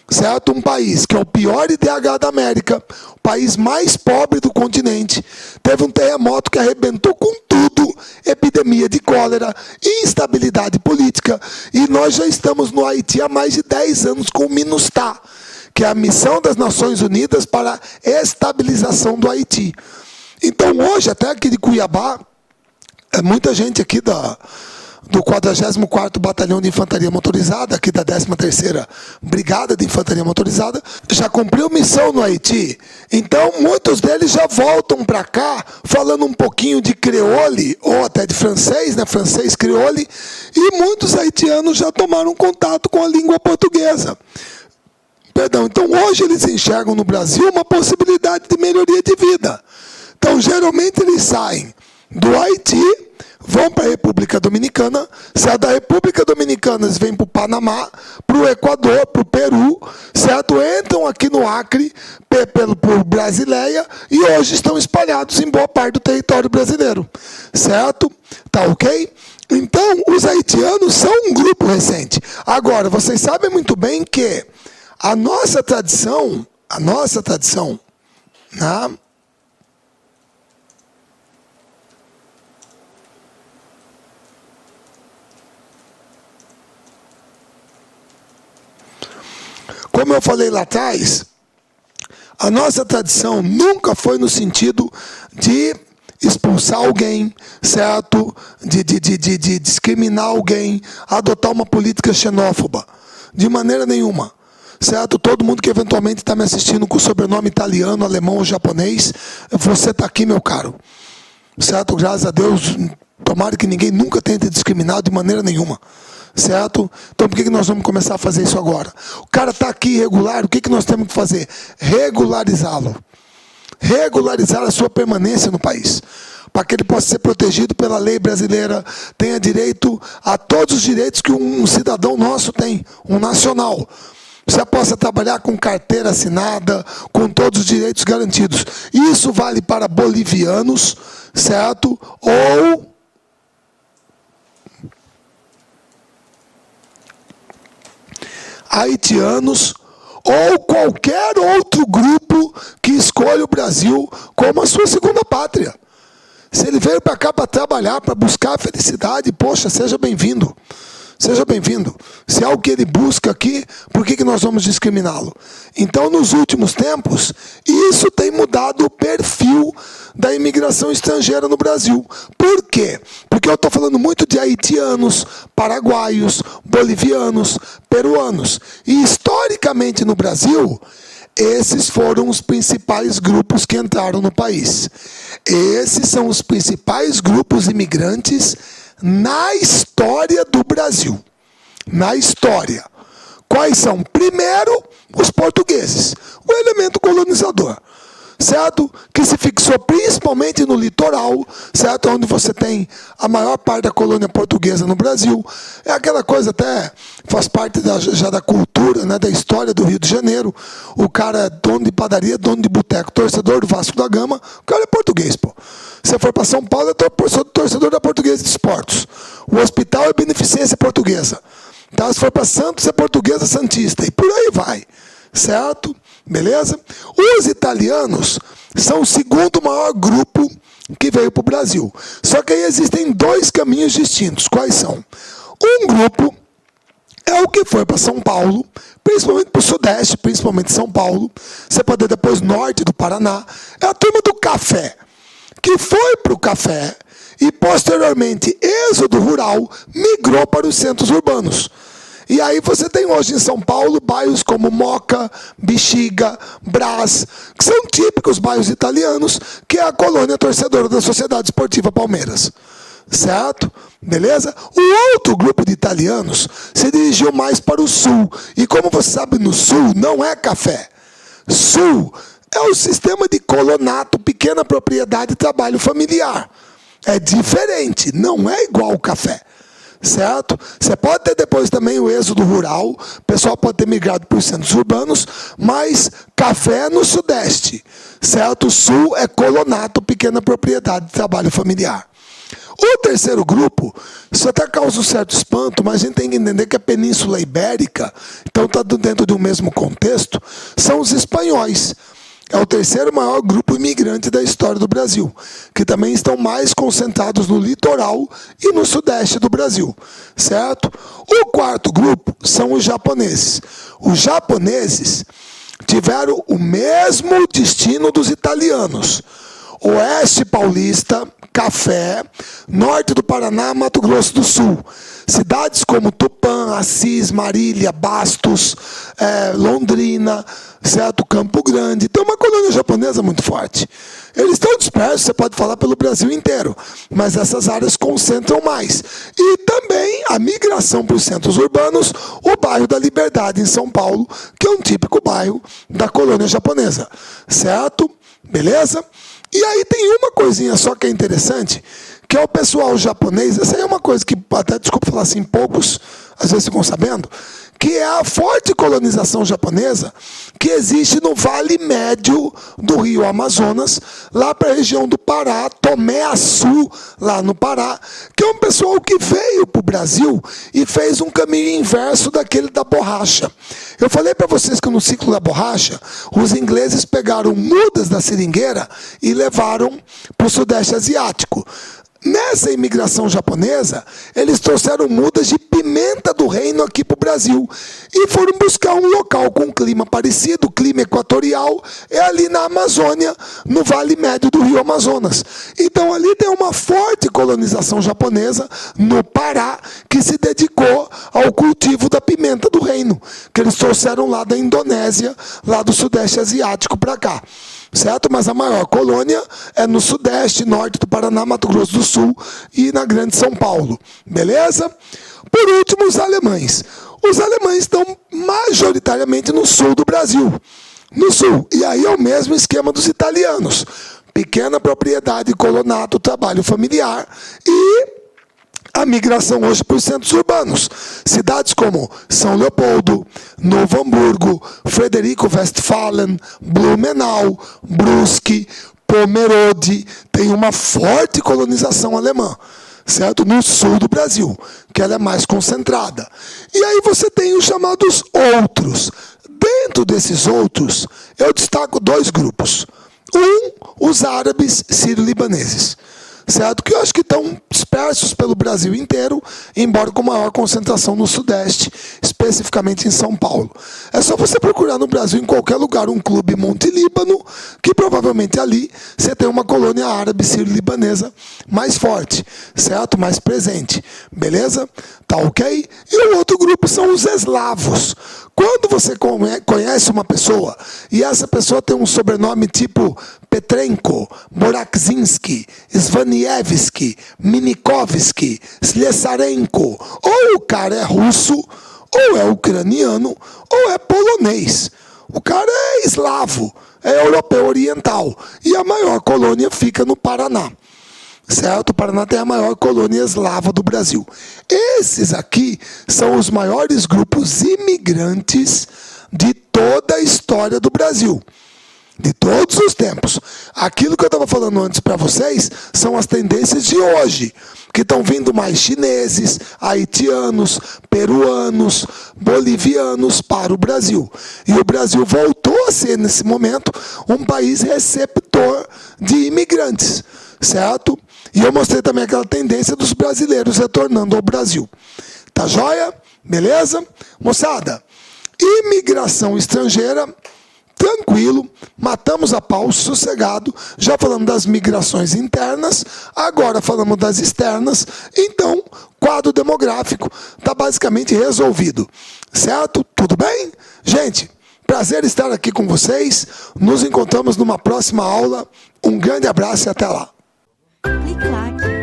Certo? Um país que é o pior IDH da América, o país mais pobre do continente, teve um terremoto que arrebentou com tudo, epidemia de cólera, instabilidade política, e nós já estamos no Haiti há mais de 10 anos com o MINUSTAH, que é a Missão das Nações Unidas para a Estabilização do Haiti. Então hoje, até aqui de Cuiabá, muita gente aqui do 44º Batalhão de Infantaria Motorizada, aqui da 13ª Brigada de Infantaria Motorizada, já cumpriu missão no Haiti. Então, muitos deles já voltam para cá falando um pouquinho de creole, ou até de francês, né? Francês creole, e muitos haitianos já tomaram contato com a língua portuguesa. Perdão, então hoje eles enxergam no Brasil uma possibilidade de melhoria de vida. Então, geralmente eles saem do Haiti, vão para a República Dominicana, certo? Da República Dominicana eles vêm para o Panamá, para o Equador, para o Peru, certo? Entram aqui no Acre, por Brasileia, e hoje estão espalhados em boa parte do território brasileiro, certo? Tá ok? Então, os haitianos são um grupo recente. Agora, vocês sabem muito bem que a nossa tradição, né? Como eu falei lá atrás, a nossa tradição nunca foi no sentido de expulsar alguém, certo? De discriminar alguém, adotar uma política xenófoba. De maneira nenhuma. Certo? Todo mundo que eventualmente está me assistindo com sobrenome italiano, alemão ou japonês, você está aqui, meu caro. Certo? Graças a Deus, tomara que ninguém nunca tenha te discriminado de maneira nenhuma. Certo? Então por que nós vamos começar a fazer isso agora? O cara está aqui irregular, o que nós temos que fazer? Regularizá-lo. Regularizar a sua permanência no país. Para que ele possa ser protegido pela lei brasileira, tenha direito a todos os direitos que um cidadão nosso tem, um nacional. Você possa trabalhar com carteira assinada, com todos os direitos garantidos. Isso vale para bolivianos, certo? Ou haitianos, ou qualquer outro grupo que escolha o Brasil como a sua segunda pátria. Se ele veio para cá para trabalhar, para buscar a felicidade, poxa, seja bem-vindo. Seja bem-vindo. Se é algo que ele busca aqui, por que nós vamos discriminá-lo? Então, nos últimos tempos, isso tem mudado o perfil da imigração estrangeira no Brasil. Por quê? Porque eu estou falando muito de haitianos, paraguaios, bolivianos, peruanos. E, historicamente, no Brasil, esses foram os principais grupos que entraram no país. Esses são os principais grupos imigrantes na história do Brasil. Na história. Quais são? Primeiro, os portugueses. O elemento colonizador. Certo? Que se fixou principalmente no litoral, certo? Onde você tem a maior parte da colônia portuguesa no Brasil. É aquela coisa até, faz parte já da cultura, né, da história do Rio de Janeiro. O cara é dono de padaria, dono de boteco, torcedor do Vasco da Gama, o cara é português, pô. Se for para São Paulo, é torcedor da Portuguesa de Esportes. O hospital é beneficência portuguesa. Tá? Se for para Santos, é Portuguesa Santista. E por aí vai. Certo? Beleza? Os italianos são o segundo maior grupo que veio para o Brasil. Só que aí existem dois caminhos distintos. Quais são? Um grupo é o que foi para São Paulo, principalmente para o Sudeste, principalmente São Paulo. Você pode ir depois norte do Paraná. É a turma do café, que foi para o café e, posteriormente, êxodo rural, migrou para os centros urbanos. E aí você tem hoje em São Paulo bairros como Moca, Bexiga, Brás, que são típicos bairros italianos, que é a colônia torcedora da Sociedade Esportiva Palmeiras. Certo? Beleza? O outro grupo de italianos se dirigiu mais para o sul. E como você sabe, no sul não é café. Sul é o sistema de colonato, pequena propriedade e trabalho familiar. É diferente, não é igual ao café. Certo? Você pode ter depois também o êxodo rural, o pessoal pode ter migrado para os centros urbanos, mas café no Sudeste. Certo? O Sul é colonato, pequena propriedade de trabalho familiar. O terceiro grupo, isso até causa um certo espanto, mas a gente tem que entender que a Península Ibérica, então está dentro de um mesmo contexto, são os espanhóis. É o terceiro maior grupo imigrante da história do Brasil, que também estão mais concentrados no litoral e no sudeste do Brasil, certo? O quarto grupo são os japoneses. Os japoneses tiveram o mesmo destino dos italianos. Oeste paulista, café, norte do Paraná, Mato Grosso do Sul. Cidades como Tupã, Assis, Marília, Bastos, Londrina, certo? Campo Grande. Tem uma colônia japonesa muito forte. Eles estão dispersos, você pode falar, pelo Brasil inteiro, mas essas áreas concentram mais. E também a migração para os centros urbanos, o bairro da Liberdade, em São Paulo, que é um típico bairro da colônia japonesa, certo? Beleza? E aí tem uma coisinha só que é interessante, que é o pessoal japonês, essa aí é uma coisa que, até desculpa falar assim, poucos às vezes ficam sabendo, que é a forte colonização japonesa que existe no Vale Médio do Rio Amazonas, lá para a região do Pará, Tomé-Açu, lá no Pará, que é um pessoal que veio para o Brasil e fez um caminho inverso daquele da borracha. Eu falei para vocês que no ciclo da borracha, os ingleses pegaram mudas da seringueira e levaram para o Sudeste Asiático. Nessa imigração japonesa, eles trouxeram mudas de pimenta do reino aqui para o Brasil e foram buscar um local com clima parecido, clima equatorial, é ali na Amazônia, no Vale Médio do Rio Amazonas. Então ali tem uma forte colonização japonesa no Pará, que se dedicou ao cultivo da pimenta do reino, que eles trouxeram lá da Indonésia, lá do Sudeste Asiático para cá. Certo? Mas a maior colônia é no Sudeste, Norte do Paraná, Mato Grosso do Sul e na Grande São Paulo. Beleza? Por último, os alemães. Os alemães estão majoritariamente no sul do Brasil. No sul. E aí é o mesmo esquema dos italianos. Pequena propriedade, colonato, trabalho familiar e a migração hoje para os centros urbanos. Cidades como São Leopoldo, Novo Hamburgo, Frederico Westphalen, Blumenau, Brusque, Pomerode, tem uma forte colonização alemã, certo? No sul do Brasil, que ela é mais concentrada. E aí você tem os chamados outros. Dentro desses outros, eu destaco dois grupos. Os árabes sírio-libaneses. Certo? Que eu acho que estão dispersos pelo Brasil inteiro, embora com maior concentração no Sudeste, especificamente em São Paulo. É só você procurar no Brasil, em qualquer lugar, um clube Monte Líbano, que provavelmente ali você tem uma colônia árabe sírio-libanesa mais forte, certo? Mais presente. Beleza? Tá ok? E o outro grupo são os eslavos. Quando você conhece uma pessoa e essa pessoa tem um sobrenome tipo Petrenko, Borakzinski, Svanievski, Minikovski, Sliesarenko, ou o cara é russo, ou é ucraniano, ou é polonês. O cara é eslavo, é europeu oriental. E a maior colônia fica no Paraná. Certo? O Paraná tem a maior colônia eslava do Brasil. Esses aqui são os maiores grupos imigrantes de toda a história do Brasil. De todos os tempos. Aquilo que eu estava falando antes para vocês são as tendências de hoje, que estão vindo mais chineses, haitianos, peruanos, bolivianos para o Brasil. E o Brasil voltou a ser, nesse momento, um país receptor de imigrantes. Certo? E eu mostrei também aquela tendência dos brasileiros retornando ao Brasil. Tá joia? Beleza? Moçada, imigração estrangeira, tranquilo, matamos a pau, sossegado, já falamos das migrações internas, agora falamos das externas, então, quadro demográfico está basicamente resolvido. Certo? Tudo bem? Gente, prazer estar aqui com vocês, nos encontramos numa próxima aula, um grande abraço e até lá. Clique like.